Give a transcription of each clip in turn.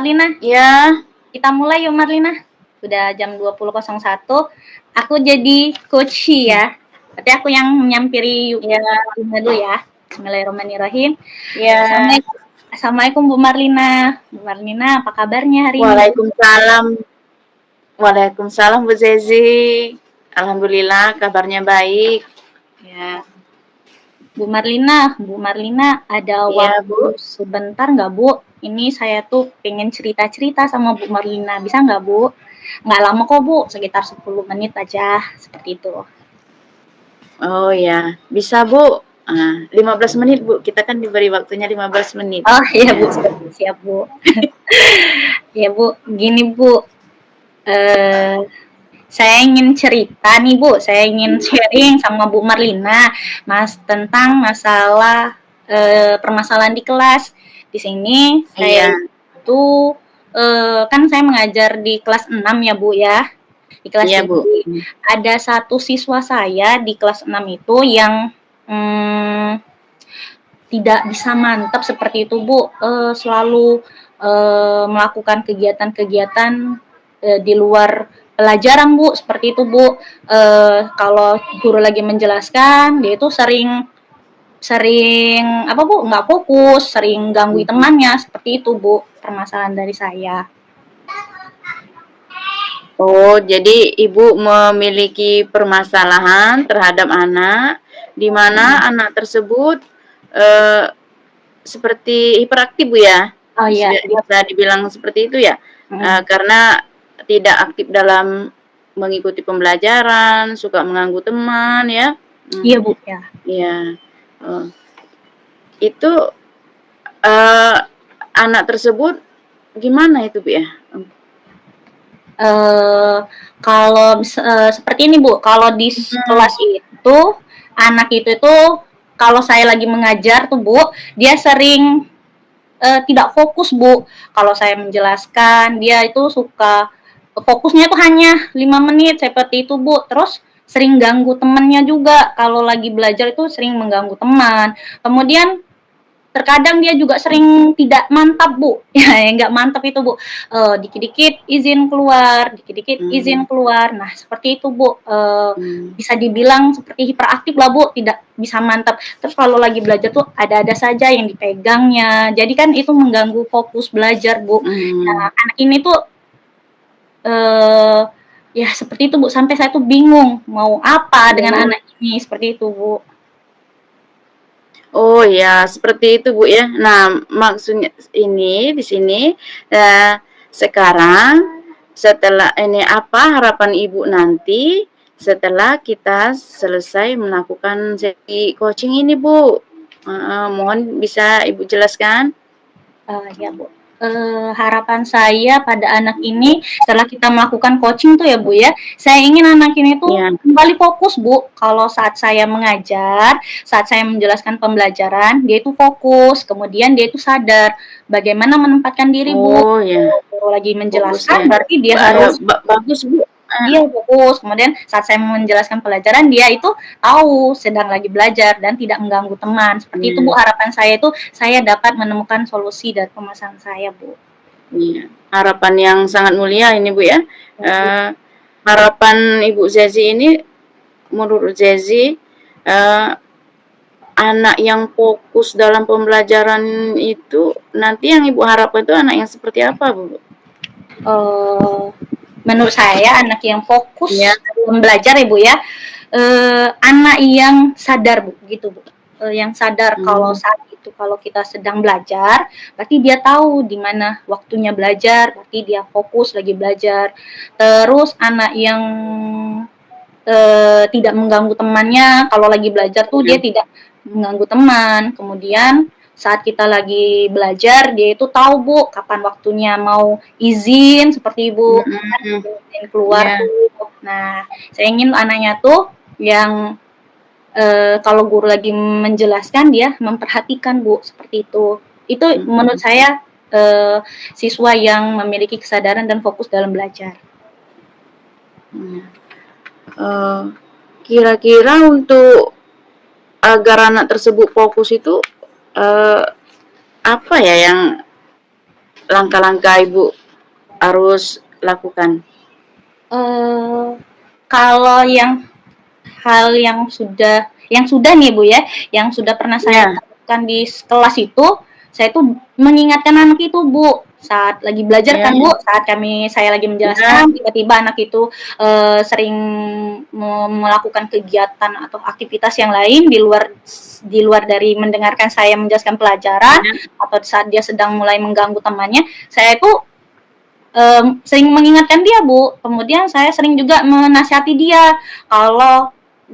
Marlina, Ya, kita mulai yuk Marlina. Sudah jam 20.01. Aku jadi coach ya. Berarti aku yang menyampiri ya, dulu ya. Bismillahirrahmanirrahim. ya. Assalamualaikum Bu Marlina. Bu Marlina, apa kabarnya hari ini? Waalaikumsalam. Waalaikumsalam Bu Zezi. Alhamdulillah kabarnya baik. Ya. Bu Marlina ada Iya, waktu Bu. sebentar nggak Bu? Ini saya tuh pengen cerita-cerita sama Bu Marlina. Bisa nggak Bu? Nggak lama kok Bu, sekitar 10 menit aja. Seperti itu. Oh ya, bisa Bu. 15 menit Bu, kita kan diberi waktunya 15 menit. Oh iya Bu, siap Bu. Ya Bu, gini Bu. Saya ingin cerita nih Bu, saya ingin sharing sama Bu Marlina tentang masalah permasalahan di kelas. Di sini saya itu kan saya mengajar di kelas 6 ya Bu ya. Di kelas Iya, Bu. ada satu siswa saya di kelas 6 itu yang tidak bisa mantap seperti itu Bu, selalu melakukan kegiatan-kegiatan di luar pelajaran Bu, seperti itu Bu. Kalau guru lagi menjelaskan, dia itu sering apa Bu, nggak fokus, sering ganggu temannya, seperti itu Bu, permasalahan dari saya. Oh, jadi Ibu memiliki permasalahan terhadap anak, di mana anak tersebut seperti hiperaktif Bu ya? Oh iya. Bisa dibilang seperti itu ya? Karena tidak aktif dalam mengikuti pembelajaran, suka mengganggu teman ya? Iya Bu ya. Iya. Itu anak tersebut gimana itu Bu ya? Kalau seperti ini Bu, kalau di kelas itu anak itu kalau saya lagi mengajar tuh Bu, dia sering tidak fokus Bu. Kalau saya menjelaskan, dia itu suka fokusnya tuh hanya 5 menit seperti itu Bu. Terus sering ganggu temannya juga. Kalau lagi belajar itu sering mengganggu teman. Kemudian terkadang dia juga sering tidak mantap Bu, ya nggak mantap itu Bu, dikit-dikit izin keluar, dikit-dikit izin keluar. Nah seperti itu Bu, bisa dibilang seperti hiperaktif lah Bu, tidak bisa mantap. Terus kalau lagi belajar tuh ada-ada saja yang dipegangnya, jadi kan itu mengganggu fokus belajar Bu. Nah anak ini tuh ya seperti itu Bu, sampai saya tuh bingung mau apa dengan anak ini, seperti itu Bu. Oh ya, seperti itu Bu ya. Nah, maksudnya ini di sini sekarang setelah ini apa harapan Ibu nanti setelah kita selesai melakukan sesi coaching ini Bu? Mohon bisa Ibu jelaskan? Ya Bu. Harapan saya pada anak ini setelah kita melakukan coaching tuh ya Bu ya, saya ingin anak ini tuh kembali fokus Bu. Kalau saat saya mengajar, saat saya menjelaskan pembelajaran, dia itu fokus, kemudian dia itu sadar bagaimana menempatkan diri Bu. Oh ya. Kalau lagi menjelaskan berarti dia harus bagus Bu. Dia fokus. Kemudian saat saya menjelaskan pelajaran, dia itu tahu sedang lagi belajar dan tidak mengganggu teman. Seperti itu Bu, harapan saya itu saya dapat menemukan solusi dari permasalahan saya Bu. Iya, harapan yang sangat mulia ini Bu ya. Harapan Ibu Zezi ini, menurut Zezi, anak yang fokus dalam pembelajaran itu nanti yang Ibu harapkan itu anak yang seperti apa Bu? menurut saya anak yang Iya. fokus dalam belajar ya Bu ya, anak yang sadar Bu, gitu Bu. Yang sadar kalau Hmm. saat itu kalau kita sedang belajar, berarti dia tahu di mana waktunya belajar, berarti dia fokus lagi belajar. Terus anak yang tidak mengganggu temannya, kalau lagi belajar tuh Iya. dia tidak mengganggu teman. Kemudian saat kita lagi belajar, dia itu tahu Bu, kapan waktunya mau izin seperti Ibu, kan Mhm. izin keluar Iya. tuh. Nah, saya ingin anaknya tuh yang kalau guru lagi menjelaskan dia memperhatikan Bu, seperti itu. Itu menurut Mhm. saya siswa yang memiliki kesadaran dan fokus dalam belajar. Iya. Kira-kira untuk agar anak tersebut fokus itu, apa ya yang langkah-langkah Ibu harus lakukan? Kalau yang hal yang sudah nih Bu ya, yang sudah pernah saya Iya. terapkan di kelas itu, saya tuh mengingatkan anak itu Bu, saat lagi belajar Iya. kan Bu, saat saya lagi Iya. menjelaskan, tiba-tiba anak itu sering melakukan kegiatan atau aktivitas yang lain di luar dari mendengarkan saya menjelaskan pelajaran, Iya. atau saat dia sedang mulai mengganggu temannya, saya itu sering mengingatkan dia Bu, kemudian saya sering juga menasihati dia, kalau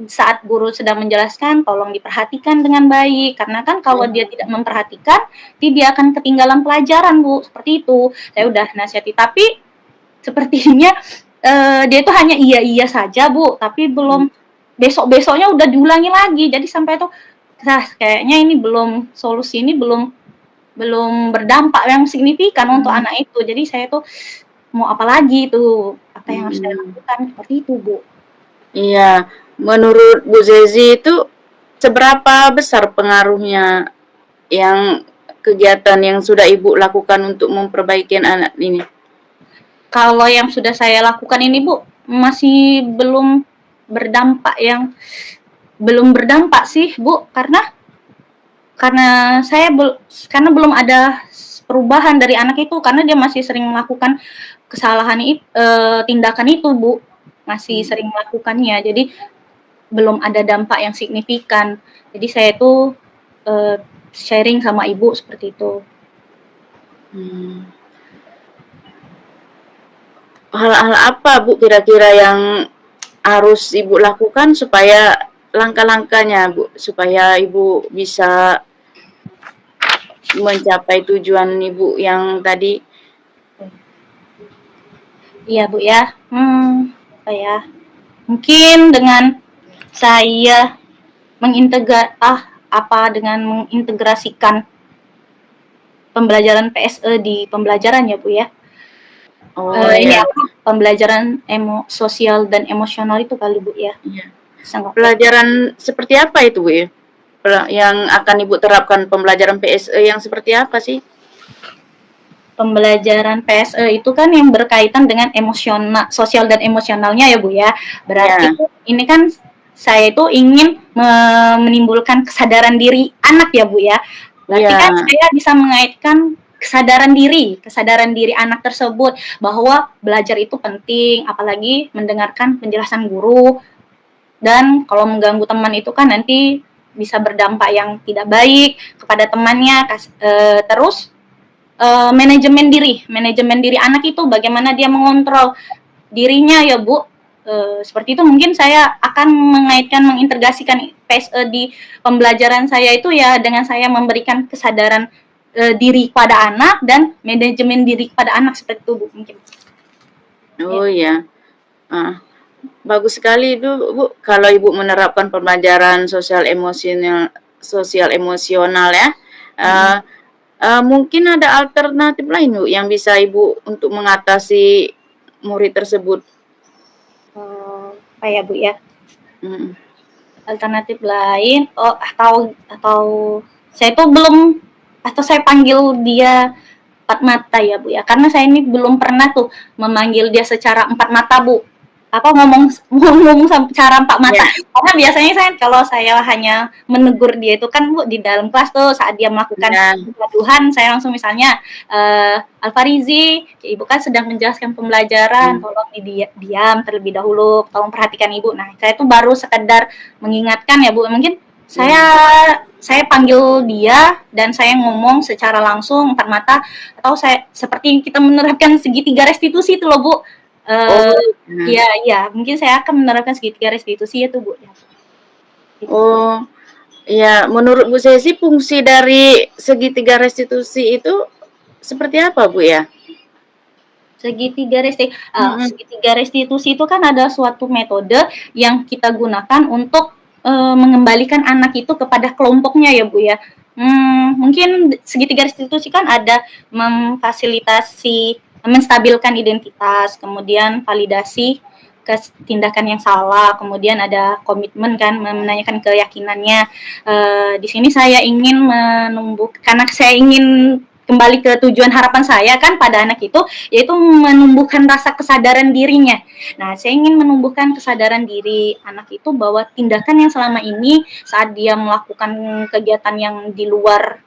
saat guru sedang menjelaskan tolong diperhatikan dengan baik, karena kan kalau dia tidak memperhatikan, nanti dia akan ketinggalan pelajaran Bu, seperti itu. Saya udah nasihati, tapi sepertinya dia itu hanya iya-iya saja Bu, tapi Mmm. belum besok-besoknya udah diulangi lagi, jadi sampai tuh, kayaknya ini solusi ini belum berdampak yang signifikan untuk Mmm. anak itu. Jadi saya tuh mau apa lagi tuh, apa yang harus saya Mhm. lakukan, seperti itu Bu. Iya, menurut Bu Zezi itu seberapa besar pengaruhnya yang kegiatan yang sudah Ibu lakukan untuk memperbaiki anak ini? Kalau yang sudah saya lakukan ini Bu, masih belum berdampak sih Bu, karena karena belum ada perubahan dari anak itu, karena dia masih sering melakukan tindakan itu Bu, masih Mmm. sering melakukannya. Jadi belum ada dampak yang signifikan. Jadi saya tuh sharing sama ibu seperti itu. Mmm. Hal-hal apa Bu kira-kira yang harus Ibu lakukan supaya langkah-langkahnya Bu, supaya Ibu bisa mencapai tujuan Ibu yang tadi? Iya Bu ya, apa ya, mungkin dengan saya dengan mengintegrasikan pembelajaran PSE di pembelajaran ya Bu ya. Oh Ini iya. apa, pembelajaran sosial dan emosional itu kali Bu ya, Iya. sangat Pelajaran seperti apa itu Bu ya? Yang akan Ibu terapkan pembelajaran PSE yang seperti apa sih? Pembelajaran PSE itu kan yang berkaitan dengan sosial dan emosionalnya ya Bu ya. Berarti Iya. tuh ini kan saya itu ingin menimbulkan kesadaran diri anak ya Bu ya. Berarti kan Iya. saya bisa mengaitkan kesadaran diri anak tersebut bahwa belajar itu penting, apalagi mendengarkan penjelasan guru, dan kalau mengganggu teman itu kan nanti bisa berdampak yang tidak baik kepada temannya. Terus manajemen diri anak itu bagaimana dia mengontrol dirinya ya Bu. Seperti itu mungkin saya akan mengintegrasikan PSE di pembelajaran saya itu ya dengan saya memberikan kesadaran diri pada anak dan manajemen diri pada anak, seperti itu Bu mungkin. Ya. Oh iya. Bagus sekali itu Bu, kalau Ibu menerapkan pembelajaran sosial emosional ya. Mhm. Mungkin ada alternatif lain Bu, yang bisa Ibu untuk mengatasi murid tersebut? Apa ya Bu ya, Mhm. alternatif lain, atau saya panggil dia empat mata ya Bu ya, karena saya ini belum pernah tuh memanggil dia secara empat mata Bu. apa ngomong cara empat mata. Ya, Karena biasanya kalau saya hanya menegur dia itu kan Bu di dalam kelas tuh saat dia melakukan ya, kegaduhan, saya langsung misalnya Alfarizi, Ibu kan sedang menjelaskan pembelajaran, hmm, tolong diam terlebih dahulu, tolong perhatikan Ibu. Nah, saya tuh baru sekedar mengingatkan ya Bu, mungkin ya. saya panggil dia dan saya ngomong secara langsung empat mata atau saya seperti kita menerapkan segitiga restitusi itu loh Bu. Oh, Eh, ya. iya, iya, mungkin saya akan menerapkan segitiga restitusi itu, Bu, ya. Gitu sih. Oh, ya. Menurut Bu Sesi, fungsi dari segitiga restitusi itu seperti apa, Bu ya? Mm-mm. Segitiga restitusi itu kan ada suatu metode yang kita gunakan untuk mengembalikan anak itu kepada kelompoknya ya Bu ya. Mungkin segitiga restitusi kan ada memfasilitasi, menstabilkan identitas, kemudian validasi ke tindakan yang salah, kemudian ada komitmen kan, menanyakan keyakinannya. Di sini saya ingin karena saya ingin kembali ke tujuan harapan saya kan pada anak itu, yaitu menumbuhkan rasa kesadaran dirinya. Nah, saya ingin menumbuhkan kesadaran diri anak itu bahwa tindakan yang selama ini saat dia melakukan kegiatan yang di luar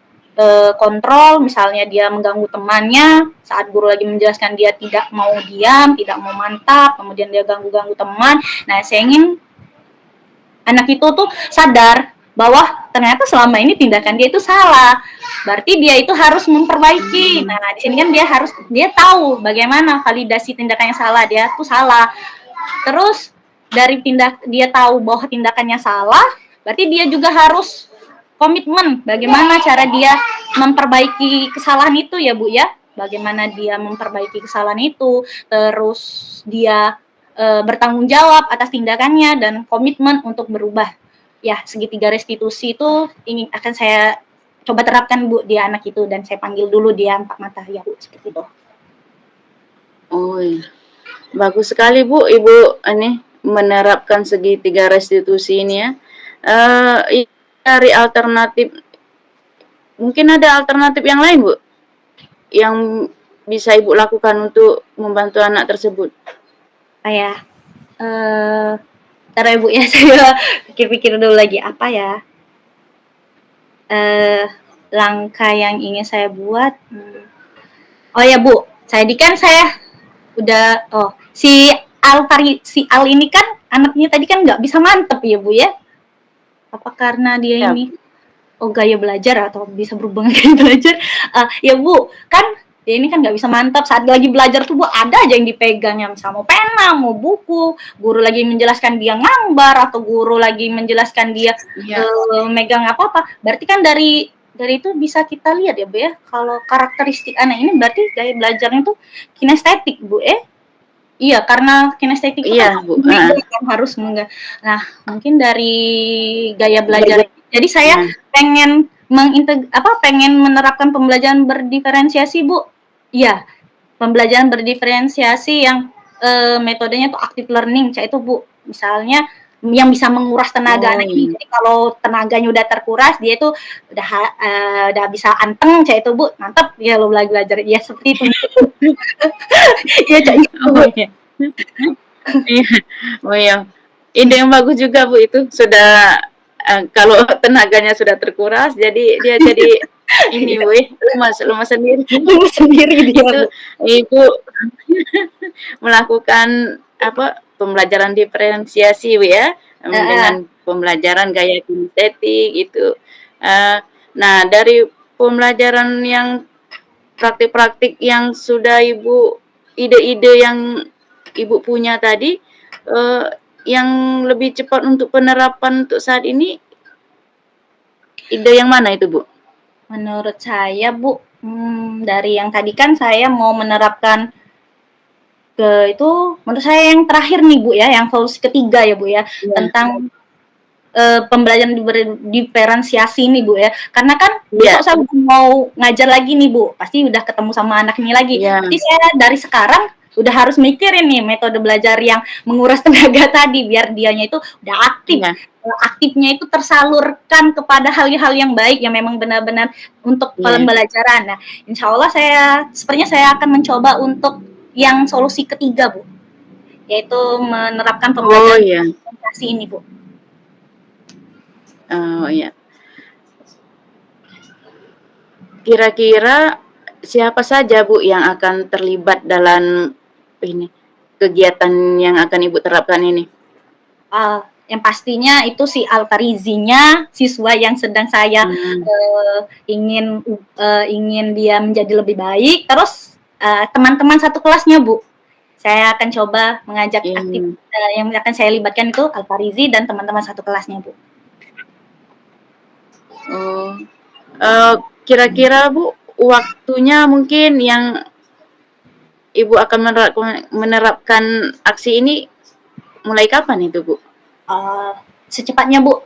kontrol, misalnya dia mengganggu temannya, saat guru lagi menjelaskan dia tidak mau diam, tidak mau mantap, kemudian dia ganggu-ganggu teman. Nah, saya ingin anak itu tuh sadar bahwa ternyata selama ini tindakan dia itu salah. Berarti dia itu harus memperbaiki. Hmm. Nah, di sini kan dia tahu bagaimana validasi tindakan yang salah, dia tuh salah. Terus dari dia tahu bahwa tindakannya salah, berarti dia juga harus komitmen bagaimana cara dia memperbaiki kesalahan itu ya Bu ya. Bagaimana dia memperbaiki kesalahan itu, terus dia bertanggung jawab atas tindakannya dan komitmen untuk berubah. Ya, segitiga restitusi itu akan saya coba terapkan Bu di anak itu dan saya panggil dulu dia empat mata ya Bu seperti itu. Oh, iya. Bagus sekali Bu, Ibu ini menerapkan segitiga restitusi ini ya. Dari alternatif, mungkin ada alternatif yang lain Bu, yang bisa Ibu lakukan untuk membantu anak tersebut. Ya, ntar ya Bu ya, saya pikir-pikir dulu lagi apa ya. Langkah yang ingin saya buat. Oh ya Bu, saya udah si Al ini kan anaknya tadi kan nggak bisa mantep ya Bu ya. Apa karena dia Ya, ini gaya belajar atau bisa berhubungan gaya belajar? Ya Bu, kan dia ini kan nggak bisa mantap saat lagi belajar tuh Bu ada aja yang dipegangnya misalnya mau pena, mau buku, guru lagi menjelaskan dia nggambar atau guru lagi menjelaskan dia ya, megang apa-apa. Berarti kan dari itu bisa kita lihat ya Bu ya, kalau karakteristik anak ini berarti gaya belajarnya tuh kinestetik Bu Iya, karena kinestetik itu kan iya Bu. harus menggak. Nah, mungkin dari gaya belajar. Berbe- Jadi saya ya. pengen pengen menerapkan pembelajaran berdiferensiasi, Bu. Iya, pembelajaran berdiferensiasi yang metodenya tuh active learning, itu Bu. Misalnya yang bisa menguras tenaga Oh, anak ini. iya. Jadi kalau tenaganya udah terkuras, dia itu udah bisa anteng, itu Bu. Mantap dia lo belajar. Ya seperti itu. Iya, Cak. Oh, iya. Iya. Oh, iya. Ide yang bagus juga Bu itu. Sudah kalau tenaganya sudah terkuras, jadi dia jadi ini Bu, lemas sendiri. Dulu sendiri dia, Itu Bu. Ibu melakukan apa pembelajaran diferensiasi Bu ya, Heeh. dengan pembelajaran gaya kinestetik itu. Nah dari pembelajaran yang praktik-praktik yang sudah Ibu ide-ide yang Ibu punya tadi, yang lebih cepat untuk penerapan untuk saat ini, ide yang mana itu Bu? Menurut saya, Bu, dari yang tadi kan saya mau menerapkan itu menurut saya yang terakhir nih Bu ya, yang solusi ketiga ya Bu ya, Iya. tentang pembelajaran diferensiasi nih Bu ya. Karena kan Iya, besok saya mau ngajar lagi nih Bu, pasti udah ketemu sama anak ini lagi. iya, Berarti saya dari sekarang udah harus mikirin nih metode belajar yang menguras tenaga tadi biar dianya itu udah aktif. iya, Aktifnya itu tersalurkan kepada hal-hal yang baik yang memang benar-benar untuk iya. pembelajaran. Nah, insya Allah sepertinya saya akan mencoba untuk yang solusi ketiga Bu. yaitu menerapkan Oh pembelajaran ya, komunikasi ini, Bu. oh ya. Kira-kira siapa saja Bu yang akan terlibat dalam ini kegiatan yang akan Ibu terapkan ini? Yang pastinya itu si Altarizinya, siswa yang sedang saya Hmm, ingin dia menjadi lebih baik. Terus teman-teman satu kelasnya, Bu. Saya akan coba mengajak iya. yang akan saya libatkan itu Altarizi dan teman-teman satu kelasnya, Bu. Oh, kira-kira Bu waktunya mungkin yang Ibu akan menerapkan aksi ini mulai kapan itu Bu? Secepatnya, Bu.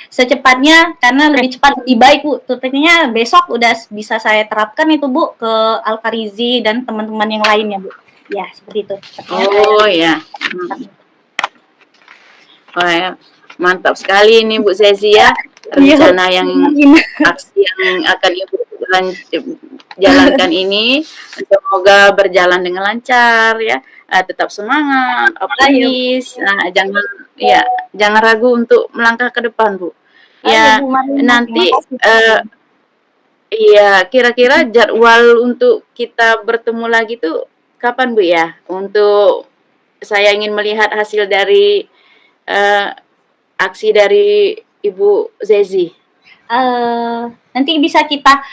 Secepatnya karena lebih cepat lebih baik, Bu. Sepertinya besok udah bisa saya terapkan itu, Bu, ke Alfarizi dan teman-teman yang lainnya, Bu. Ya, seperti itu. Sepertinya saya Oh ya. Wah, ya. Mantap sekali ini Bu Sesi ya, iya, rencana yang mungkin. aksi yang akan Ibu jalankan ini semoga berjalan dengan lancar ya. Tetap semangat, Ayo, optimis. Ya, jangan ragu untuk melangkah ke depan, Bu. ayo Ya, Bu Marina, terima nanti kasih, Bu. iya, kira-kira jadwal untuk kita bertemu lagi tuh kapan, Bu ya? Untuk saya ingin melihat hasil dari eh, aksi dari Ibu Zezi. Nanti bisa kita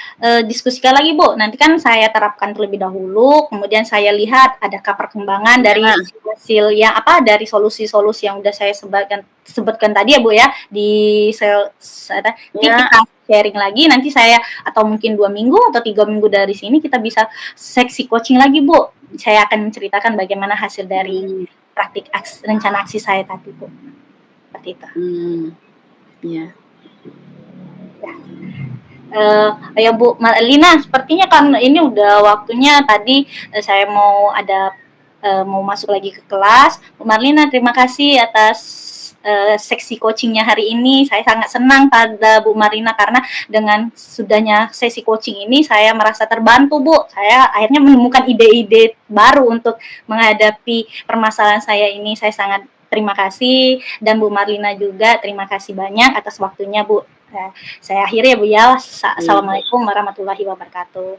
diskusikan lagi, Bu. Nanti kan saya terapkan terlebih dahulu, kemudian saya lihat adakah perkembangan dari Ya, hasil yang apa dari solusi-solusi yang udah saya sebutkan tadi ya, Bu ya. Nanti ya, kita sharing lagi. Nanti saya atau mungkin 2 minggu atau 3 minggu dari sini kita bisa seksi coaching lagi, Bu. Saya akan menceritakan bagaimana hasil dari hmm, praktik rencana aksi saya tadi, Bu. Seperti itu. ya. Ya Bu Marlina, sepertinya kan ini udah waktunya tadi saya mau masuk lagi ke kelas. Bu Marlina, terima kasih atas seksi coachingnya hari ini. Saya sangat senang pada Bu Marlina karena dengan sudahnya sesi coaching ini saya merasa terbantu, Bu. Saya akhirnya menemukan ide-ide baru untuk menghadapi permasalahan saya ini. Saya sangat terima kasih dan Bu Marlina juga terima kasih banyak atas waktunya, Bu. Saya akhiri ya Bu ya. Iya. Assalamualaikum warahmatullahi wabarakatuh.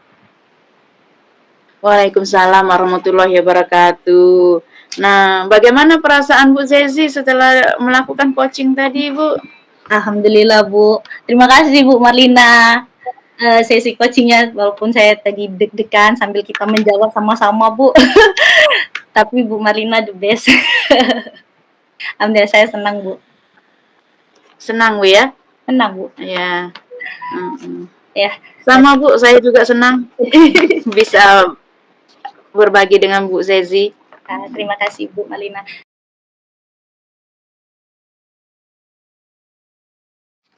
Waalaikumsalam warahmatullahi wabarakatuh. Nah, bagaimana perasaan Bu Zezi setelah melakukan coaching tadi, Bu? Alhamdulillah Bu. Terima kasih Bu Marlina. Sesi coachingnya walaupun saya tadi deg-degan sambil kita menjawab sama-sama Bu. Tapi Bu Marlina the best. Alhamdulillah saya senang Bu. Senang, Bu ya? Senang Bu. Ya. Mm-mm. Ya. Sama Bu, saya juga senang bisa berbagi dengan Bu Zezi. Terima kasih Bu Marlina.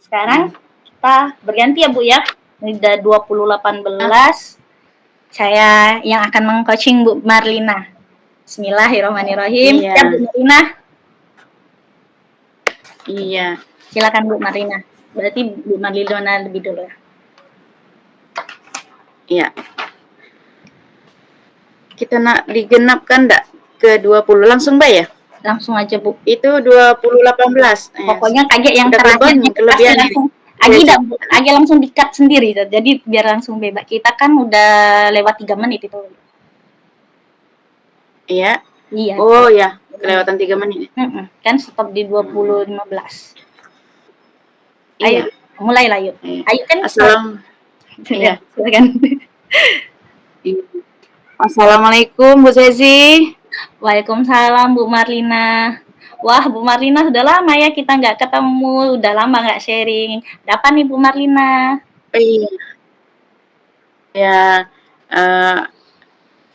Sekarang kita berganti ya Bu ya. Ini udah 2018. Saya yang akan meng-coaching Bu Marlina. Bismillahirrahmanirrahim. Iya, Ya Bu Marlina. iya, Silakan Bu Marlina. Berarti Bu Marlina lebih dulu ya. iya. Kita nak digenapkan enggak ke 20 langsung Mbak ya? Langsung aja Bu. Itu 2018. Pokoknya kaget yang Udah terakhirnya kelebihan ini. langsung Agi langsung di-cut sendiri. Jadi biar langsung bebas. Kita kan udah lewat 3 menit itu. Iya. Iya. Oh ya, kelewatan 3 menit. Kan stop di 2015. Iya. Ayo, mulailah yuk. Iya. Ayo kan. Iya. Silakan. Assalamualaikum Bu Zezi. Waalaikumsalam Bu Marlina. Wah Bu Marlina sudah lama ya kita nggak ketemu, udah lama nggak sharing. Ada apa nih Bu Marlina? Iya. Ya,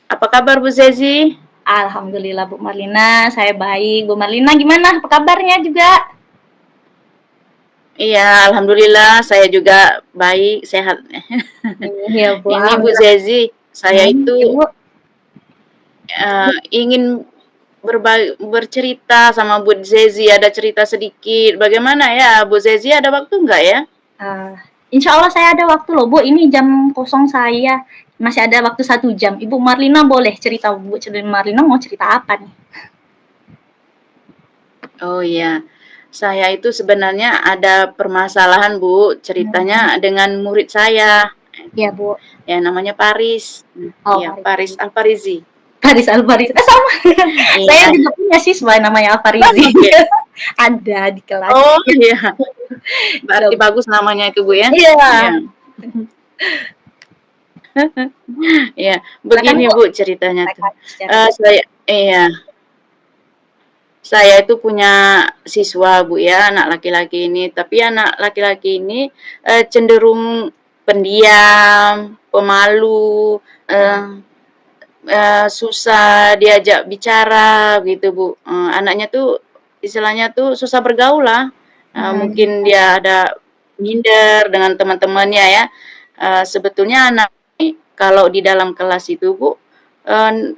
apa kabar Bu Zezi? Alhamdulillah Bu Marlina, saya baik. Bu Marlina gimana? Apa kabarnya juga? Iya, alhamdulillah saya juga baik, sehat. Iya Bu. Ini Bu Zezi, saya itu Ibu. ingin bercerita sama Bu Zezi, ada cerita sedikit. Bagaimana ya, Bu Zezi ada waktu nggak ya? Insya Allah saya ada waktu loh Bu, ini jam kosong saya. masih ada waktu 1 jam. Ibu Marlina boleh cerita, Bu Marlina mau cerita apa nih? Oh iya, saya itu sebenarnya ada permasalahan Bu, ceritanya dengan murid saya, Iya, Bu. ya namanya Paris, Oh, ya Faris. Paris Alfarizi. Faris Alfarizi. Sama. Saya Iya. juga punya siswa namanya Alfarizi. Oke. Ada di kelas. Oh iya, berarti bagus namanya itu Bu ya? Iya. Iya. Ya, Silakan, begini Bu. Bu ceritanya tuh. Secara Saya itu punya siswa Bu ya, anak laki-laki ini. Tapi anak laki-laki ini cenderung pendiam, pemalu, susah diajak bicara gitu Bu. Anaknya tuh istilahnya tuh susah bergaul lah. Mungkin dia ada minder dengan teman-temannya ya. Sebetulnya anak ini kalau di dalam kelas itu Bu,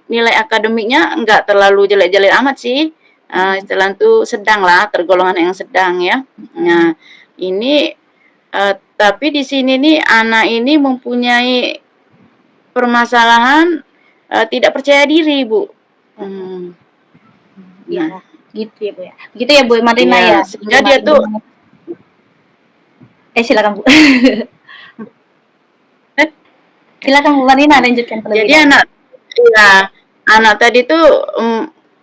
nilai akademiknya enggak terlalu jelek-jelek amat sih. Istilahnya tuh sedang lah, tergolongan yang sedang ya. Nah, ini tapi di sini nih anak ini mempunyai permasalahan tidak percaya diri, Bu. Ya, Nah, gitu ya, Bu ya. Gitu ya, Bu Marlina iya, ya. sehingga dia tuh silakan, Bu. Silakan Bu Marlina lanjutkan terlebih jadi dahulu. anak tadi tuh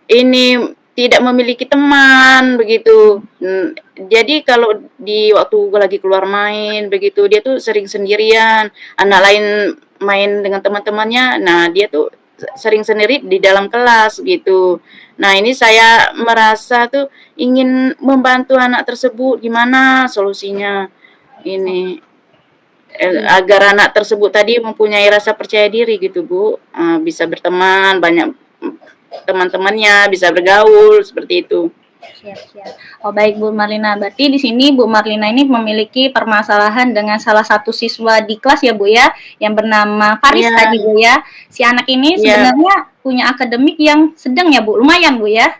ini tidak memiliki teman begitu. Jadi kalau di waktu gue lagi keluar main begitu, dia tuh sering sendirian. Anak lain main dengan teman-temannya, nah dia tuh sering sendiri di dalam kelas gitu. Nah ini saya merasa tuh ingin membantu anak tersebut, gimana solusinya ini agar anak tersebut tadi mempunyai rasa percaya diri gitu Bu, bisa berteman, banyak teman-temannya, bisa bergaul seperti itu. Siap. Oh baik Bu Marlina, berarti di sini Bu Marlina ini memiliki permasalahan dengan salah satu siswa di kelas ya Bu ya, yang bernama Faris Iya, tadi Bu ya. Si anak ini iya, sebenarnya punya akademik yang sedang ya Bu, lumayan Bu ya.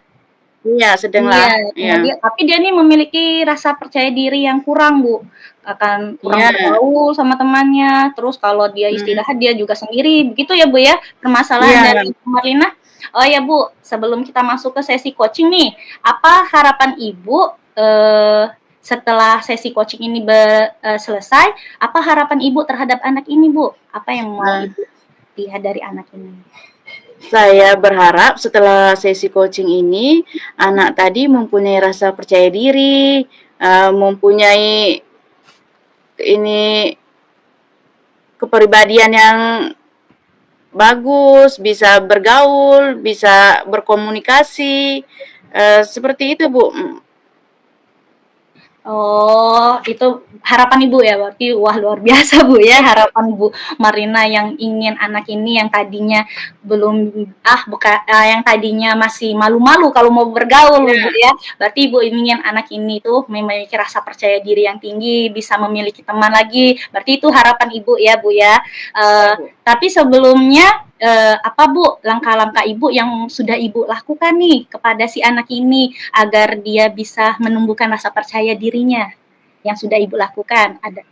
iya sedang Iya, lah, iya, kemudian tapi dia nih memiliki rasa percaya diri yang kurang Bu, akan kurang iya, bergaul sama temannya, terus kalau dia istirahat dia juga sendiri, begitu ya Bu ya, permasalahan iya. dari Bu Marlina? Oh ya Bu, sebelum kita masuk ke sesi coaching nih, apa harapan Ibu, setelah sesi coaching ini selesai, apa harapan Ibu terhadap anak ini Bu? Apa yang mau Ibu lihat dari anak ini? Saya berharap setelah sesi coaching ini, anak tadi mempunyai rasa percaya diri, mempunyai ini kepribadian yang bagus, bisa bergaul, bisa berkomunikasi, seperti itu Bu. Oh, itu harapan Ibu ya, berarti wah luar biasa Bu ya, harapan Bu Marlina yang ingin anak ini yang tadinya yang tadinya masih malu-malu kalau mau bergaul Bu ya, berarti Ibu ingin anak ini tuh memiliki rasa percaya diri yang tinggi, bisa memiliki teman lagi, berarti itu harapan Ibu ya Bu ya. Tapi sebelumnya apa Bu langkah-langkah Ibu yang sudah Ibu lakukan nih kepada si anak ini agar dia bisa menumbuhkan rasa percaya dirinya yang sudah Ibu lakukan ada?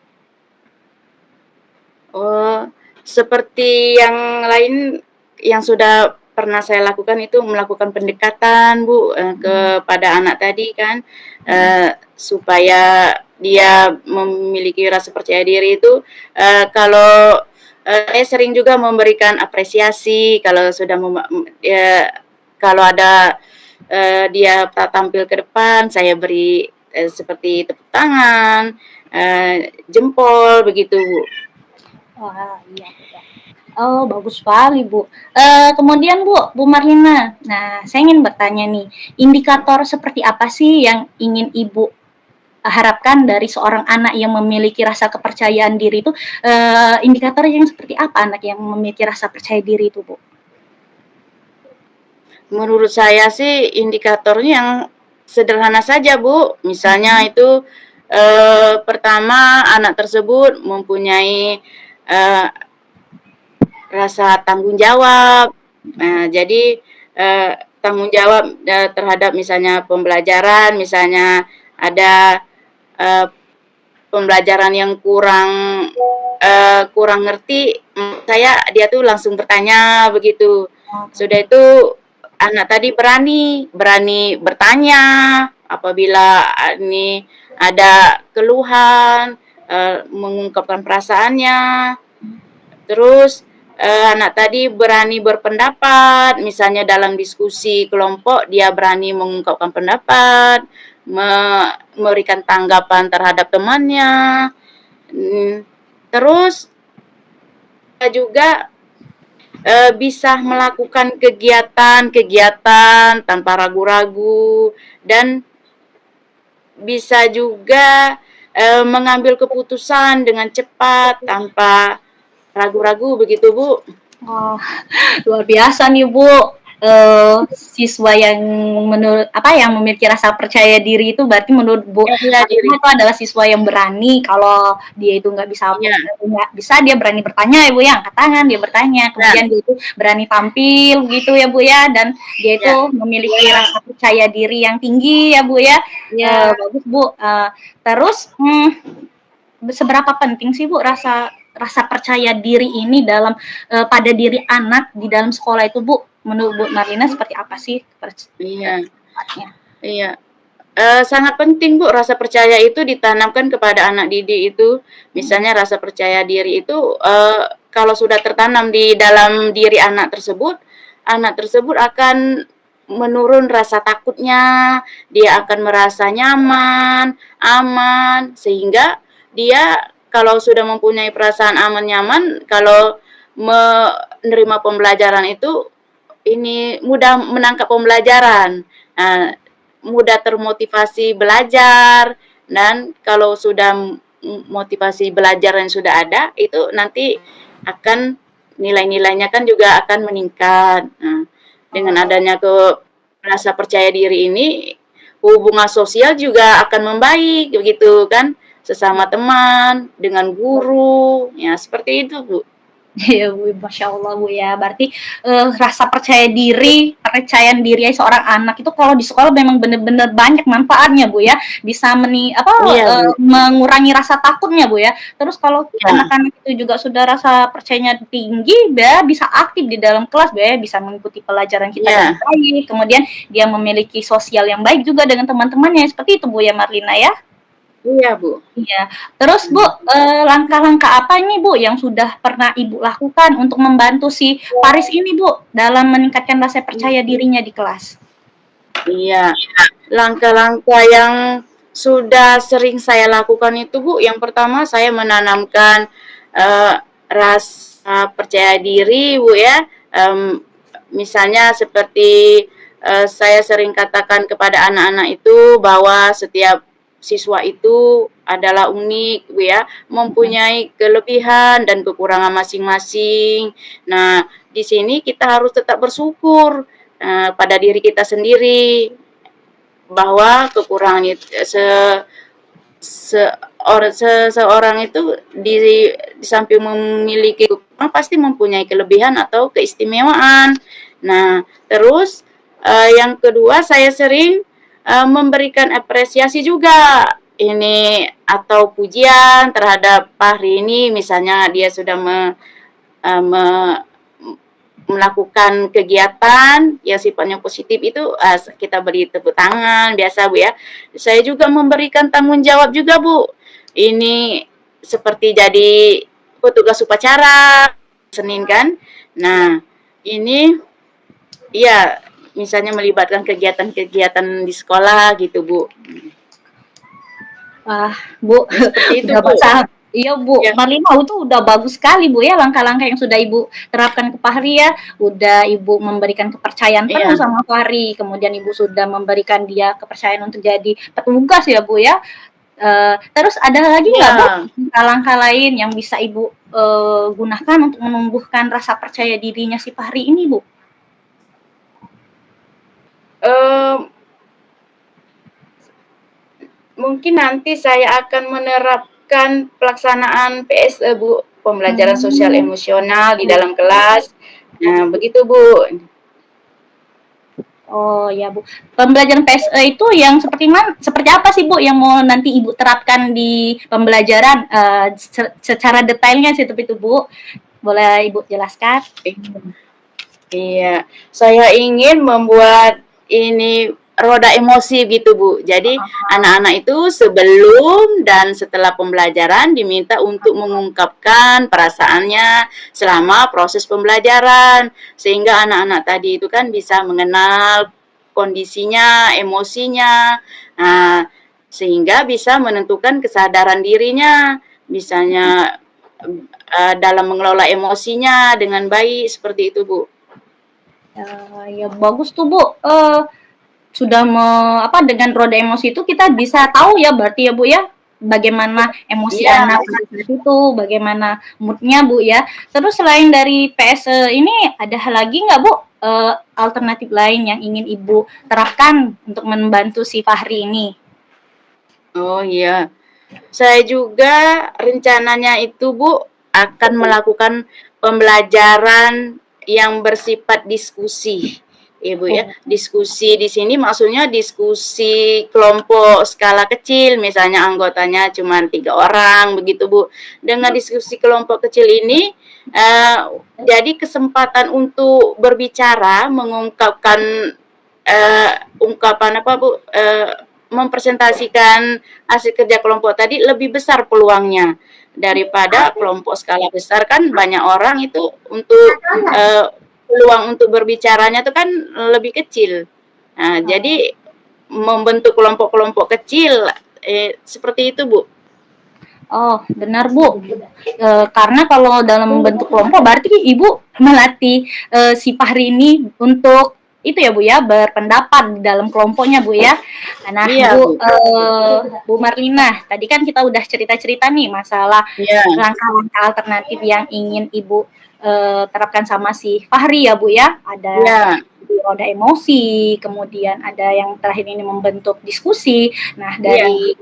Oh, seperti yang lain yang sudah pernah saya lakukan itu melakukan pendekatan Bu kepada anak tadi kan supaya dia memiliki rasa percaya diri itu kalau saya sering juga memberikan apresiasi kalau sudah kalau ada dia tampil ke depan saya beri seperti tepuk tangan, jempol begitu Bu. Wah, iya. Oh, bagus sekali, Bu. Kemudian Bu Marlina, nah saya ingin bertanya nih, indikator seperti apa sih yang ingin Ibu harapkan dari seorang anak yang memiliki rasa kepercayaan diri itu, indikator yang seperti apa anak yang memiliki rasa percaya diri itu, Bu? Menurut saya sih indikatornya yang sederhana saja Bu, misalnya itu pertama anak tersebut mempunyai rasa tanggung jawab, jadi tanggung jawab terhadap misalnya pembelajaran, misalnya ada pembelajaran yang kurang ngerti, dia tuh langsung bertanya begitu. Sudah itu anak tadi berani bertanya apabila ini ada keluhan, mengungkapkan perasaannya. Terus anak tadi berani berpendapat, misalnya dalam diskusi kelompok dia berani mengungkapkan pendapat, memberikan tanggapan terhadap temannya. Terus juga bisa melakukan kegiatan-kegiatan tanpa ragu-ragu, dan bisa juga mengambil keputusan dengan cepat tanpa ragu-ragu begitu, Bu. Oh, luar biasa nih Bu. Siswa yang yang memiliki rasa percaya diri itu berarti menurut Bu Percaya diri. itu adalah siswa yang berani. Kalau dia itu nggak bisa dia berani bertanya ya Bu ya, angkat tangan dia bertanya, kemudian dia itu berani tampil gitu ya Bu ya, dan dia itu memiliki rasa percaya diri yang tinggi ya Bu ya. Bagus Bu. Terus seberapa penting sih Bu rasa percaya diri ini dalam pada diri anak di dalam sekolah itu Bu? Menurut Bu Marlina seperti apa sih? Iya. Sangat penting Bu, rasa percaya itu ditanamkan kepada anak didik itu. Misalnya rasa percaya diri itu kalau sudah tertanam di dalam diri anak tersebut akan menurun rasa takutnya, dia akan merasa nyaman, aman, sehingga dia kalau sudah mempunyai perasaan aman nyaman, kalau menerima pembelajaran itu ini mudah menangkap pembelajaran, mudah termotivasi belajar, dan kalau sudah motivasi belajar yang sudah ada, itu nanti akan nilai-nilainya kan juga akan meningkat. Nah, dengan adanya rasa percaya diri ini, hubungan sosial juga akan membaik, begitu kan, sesama teman, dengan guru, ya seperti itu Bu. Iya Bu, Masya Allah Bu ya. Berarti rasa percayaan diri seorang anak itu kalau di sekolah memang benar-benar banyak manfaatnya Bu ya. Bisa mengurangi rasa takutnya Bu ya. Terus kalau anak-anak itu juga sudah rasa percayanya tinggi, dia bisa aktif di dalam kelas Bu ya, bisa mengikuti pelajaran kita dengan baik. Kemudian dia memiliki sosial yang baik juga dengan teman-temannya. Seperti itu Bu ya Marlina ya. Iya Bu. Iya. Terus Bu, langkah-langkah apa nih Bu yang sudah pernah Ibu lakukan untuk membantu si Paris ini Bu dalam meningkatkan rasa percaya dirinya di kelas? Iya, langkah-langkah yang sudah sering saya lakukan itu Bu, yang pertama saya menanamkan rasa percaya diri Bu ya. Misalnya seperti saya sering katakan kepada anak-anak itu bahwa setiap siswa itu adalah unik Bu ya, mempunyai kelebihan dan kekurangan masing-masing. Nah, di sini kita harus tetap bersyukur pada diri kita sendiri, bahwa kekurangan itu seseorang itu di samping memiliki kekurangan pasti mempunyai kelebihan atau keistimewaan. Nah, terus yang kedua saya sering memberikan apresiasi juga ini atau pujian terhadap Fahri ini, misalnya dia sudah melakukan kegiatan yang sifatnya positif itu kita beri tepuk tangan biasa Bu ya. Saya juga memberikan tanggung jawab juga Bu. Ini seperti jadi petugas upacara Senin kan. Nah, ini ya misalnya melibatkan kegiatan-kegiatan di sekolah gitu Bu. Wah Bu, seperti itu Bu. Iya Bu, Marlina itu udah bagus sekali Bu ya langkah-langkah yang sudah Ibu terapkan ke Fahri ya. Udah Ibu memberikan kepercayaan penuh sama Fahri, kemudian Ibu sudah memberikan dia kepercayaan untuk jadi petugas ya Bu ya. Terus ada lagi nggak Bu langkah-langkah lain yang bisa Ibu gunakan untuk menumbuhkan rasa percaya dirinya si Fahri ini Bu? Mungkin nanti saya akan menerapkan pelaksanaan PSE Bu, pembelajaran sosial emosional di dalam kelas. Nah, begitu Bu. Oh ya Bu, pembelajaran PSE itu yang seperti apa sih Bu yang mau nanti Ibu terapkan di pembelajaran secara detailnya sih itu Bu, boleh Ibu jelaskan? Iya, saya ingin membuat ini roda emosi gitu Bu. Jadi anak-anak itu sebelum dan setelah pembelajaran diminta untuk mengungkapkan perasaannya selama proses pembelajaran. Sehingga anak-anak tadi itu kan bisa mengenal kondisinya, emosinya. Nah, sehingga bisa menentukan kesadaran dirinya. Misalnya dalam mengelola emosinya dengan baik seperti itu Bu. Ya bagus tuh Bu. Sudah dengan roda emosi itu kita bisa tahu ya berarti ya Bu ya bagaimana emosi Iya, anak saat itu, bagaimana moodnya Bu ya. Terus selain dari PSE ini ada hal lagi nggak Bu alternatif lain yang ingin Ibu terapkan untuk membantu si Fahri ini? oh iya. Saya juga rencananya itu Bu akan melakukan pembelajaran yang bersifat diskusi. Ibu ya, Oh, diskusi di sini maksudnya diskusi kelompok skala kecil, misalnya anggotanya cuma 3 orang begitu Bu. Dengan diskusi kelompok kecil ini, jadi kesempatan untuk berbicara, mengungkapkan ungkapan apa Bu, mempresentasikan hasil kerja kelompok tadi lebih besar peluangnya daripada kelompok skala besar kan banyak orang itu untuk peluang untuk berbicaranya itu kan lebih kecil. Nah, jadi membentuk kelompok-kelompok kecil seperti itu, Bu. oh benar Bu. Karena kalau dalam bentuk kelompok berarti Ibu melatih si Fahri ini untuk itu ya Bu ya berpendapat di dalam kelompoknya Bu ya. Nah Iya, Bu Bu. Bu Marlina, tadi kan kita udah cerita-cerita nih masalah Iya, langkah-langkah alternatif yang ingin Ibu terapkan sama si Fahri ya Bu ya. Ada iya, roda emosi, kemudian ada yang terakhir ini membentuk diskusi. Nah iya. dari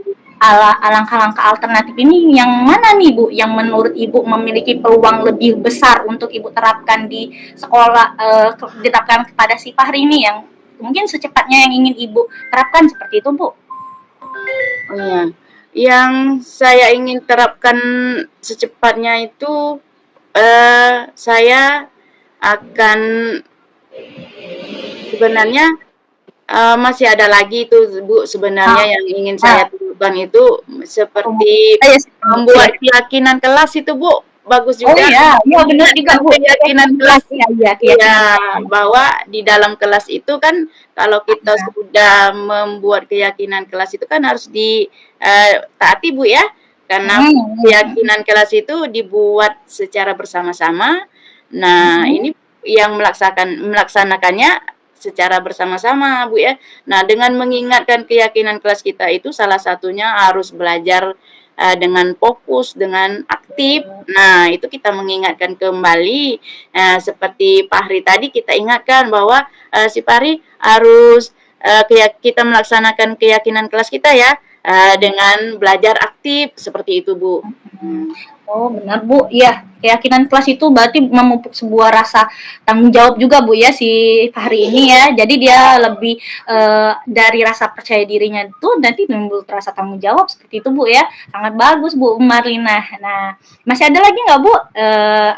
langkah-langkah alternatif ini yang mana nih Bu yang menurut Ibu memiliki peluang lebih besar untuk Ibu terapkan di sekolah diterapkan kepada si Fahri ini yang mungkin secepatnya yang ingin Ibu terapkan seperti itu Bu? Oh, iya. Yang saya ingin terapkan secepatnya itu saya akan sebenarnya masih ada lagi itu Bu sebenarnya Ah, yang ingin ah, saya terapkan itu seperti ya, membuat keyakinan kelas itu Bu, bagus oh juga iya, iya benar juga meningkatkan Bu. keyakinan kelas. Ya, iya, Iya, keyakinan. bahwa di dalam kelas itu kan kalau kita sudah membuat keyakinan kelas itu kan harus ditaati Bu ya, karena keyakinan kelas itu dibuat secara bersama-sama. Nah, ini yang melaksanakannya secara bersama-sama Bu ya. Nah, dengan mengingatkan keyakinan kelas kita itu salah satunya harus belajar dengan fokus, dengan aktif. Nah, itu kita mengingatkan kembali seperti Pak Hari tadi kita ingatkan bahwa si Fahri harus kita melaksanakan keyakinan kelas kita ya dengan belajar aktif seperti itu Bu. Oh benar Bu, iya keyakinan kelas itu berarti memupuk sebuah rasa tanggung jawab juga Bu ya si Fahri ini ya. Jadi dia lebih dari rasa percaya dirinya itu nanti timbul rasa tanggung jawab seperti itu Bu ya. Sangat bagus Bu Marlina. Nah masih ada lagi nggak Bu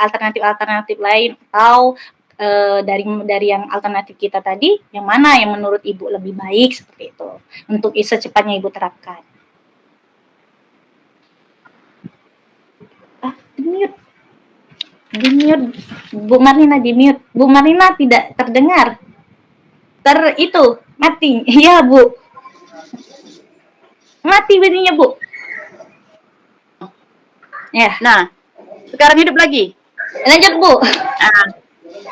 alternatif-alternatif lain atau dari yang alternatif kita tadi yang mana yang menurut Ibu lebih baik seperti itu untuk secepatnya Ibu terapkan? Di-mute. Di-mute. Bu Marlina di-mute. Bu Marlina tidak terdengar. Itu, mati. Iya, Bu. Mati bunyinya, Bu. Ya, Nah, sekarang hidup lagi. lanjut, Bu.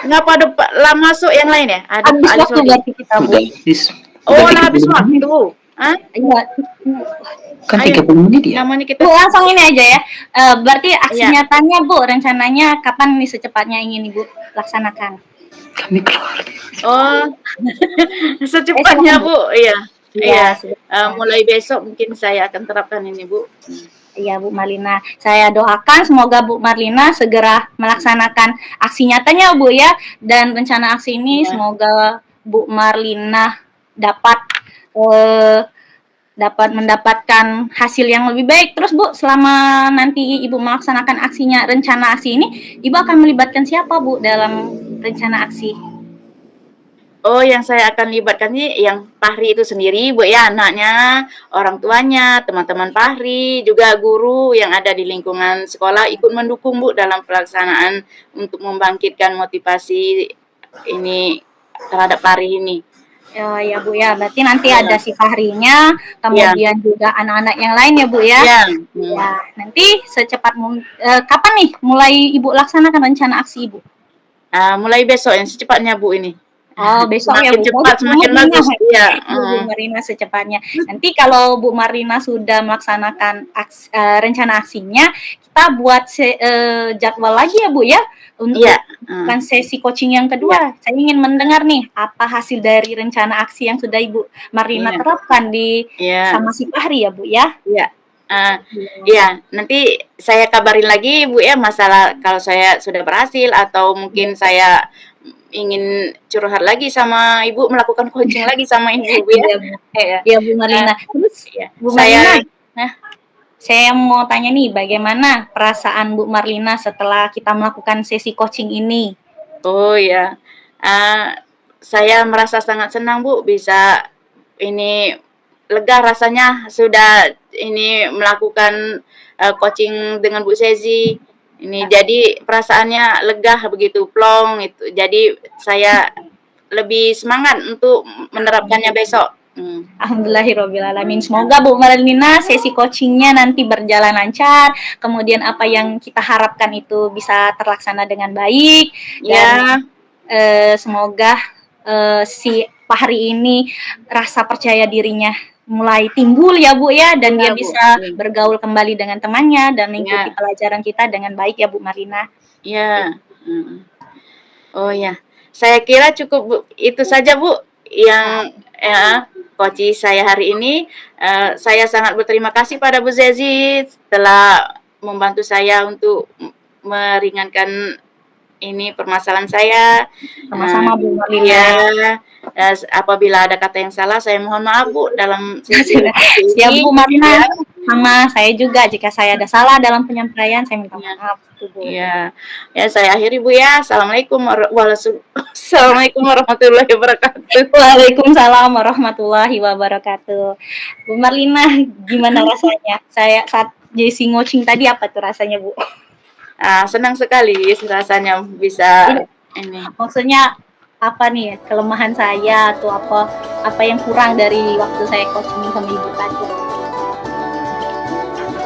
Kenapa ada masuk yang lain ya? Habis waktu sorry. berarti kita, Bu. Oh, habis waktu. Hah? Iya. Kan Ayo, 30 menit ya? namanya kita Bu, langsung ini aja ya. Berarti aksi Iya. nyatanya, Bu, rencananya kapan nih secepatnya ingin Ibu laksanakan? Kami keluar. Oh, secepatnya Bu. Iya. Iya. Iya, Mulai besok mungkin saya akan terapkan ini Bu. iya Bu Marlina, saya doakan semoga Bu Marlina segera melaksanakan aksi nyatanya Bu ya, dan rencana aksi ini Ya. semoga Bu Marlina dapat mendapatkan hasil yang lebih baik. Terus Bu, selama nanti Ibu melaksanakan rencana aksi ini, Ibu akan melibatkan siapa Bu dalam rencana aksi? Oh, yang saya akan libatkan nih yang Fahri itu sendiri, Bu ya, anaknya, orang tuanya, teman-teman Fahri, juga guru yang ada di lingkungan sekolah ikut mendukung Bu dalam pelaksanaan untuk membangkitkan motivasi ini terhadap Fahri ini. Ya Bu ya, berarti nanti Ya. ada si Fahrinya, kemudian juga anak-anak yang lain ya Bu ya. Ya. Ya, nanti kapan nih mulai Ibu laksanakan rencana aksi Ibu? Mulai besok yang secepatnya Bu ini. Oh, besok ya Semakin Bu. cepat semakin bagus. Iya. Bu Marlina secepatnya. Nanti kalau Bu Marlina sudah melaksanakan rencana aksinya, kita buat jadwal lagi ya Bu ya untuk Iya. kan sesi coaching yang kedua. Saya ingin mendengar nih apa hasil dari rencana aksi yang sudah Ibu Marlina Iya. terapkan di Iya. sama si Fahri ya Bu ya. Iya. Iya, nanti saya kabarin lagi Bu ya masalah kalau saya sudah berhasil atau mungkin saya ingin curhat lagi sama Ibu, melakukan coaching lagi sama Ibu Bu ya. Iya Bu. Iya Bu Marlina. Terus Iya. Bu Marlina, Saya saya mau tanya nih, bagaimana perasaan Bu Marlina setelah kita melakukan sesi coaching ini? Oh ya, saya merasa sangat senang Bu bisa ini lega rasanya sudah ini melakukan coaching dengan Bu Sezi. Ini jadi perasaannya lega begitu plong itu. Jadi saya lebih semangat untuk menerapkannya besok. Alhamdulillahirobbilalamin. Semoga Bu Marlina sesi coachingnya nanti berjalan lancar. Kemudian apa yang kita harapkan itu bisa terlaksana dengan baik. Dan semoga si Fahri ini rasa percaya dirinya mulai timbul ya Bu ya, dan dia bisa bergaul kembali dengan temannya dan mengikuti pelajaran kita dengan baik ya Bu Marlina. Ya. Oh ya, saya kira cukup Bu. Itu saja Bu yang coaching saya hari ini. Saya sangat berterima kasih pada Bu Zezi telah membantu saya untuk meringankan ini permasalahan saya. Sama-sama Bu Marlina. Apabila ada kata yang salah, saya mohon maaf Bu dalam sesi ya Bu Marlina. Sama saya juga jika saya ada salah dalam penyampaian, saya minta maaf Bu. Iya. Ya, saya akhiri Bu ya. Assalamualaikum warahmatullahi wabarakatuh. Waalaikumsalam warahmatullahi wabarakatuh. Bu Marlina, gimana rasanya? Saya saat Jesse coaching tadi apa tuh rasanya Bu? Senang sekali rasanya bisa ini. Maksudnya apa nih kelemahan saya atau apa yang kurang dari waktu saya coaching sama Ibu tadi?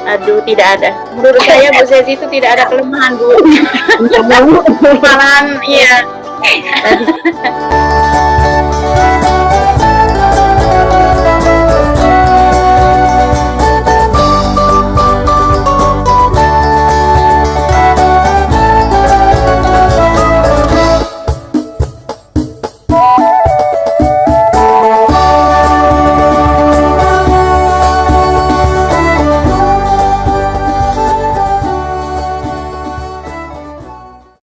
Aduh, tidak ada. Menurut saya Bu Sesi itu tidak ada kelemahan Bu. Malahan iya.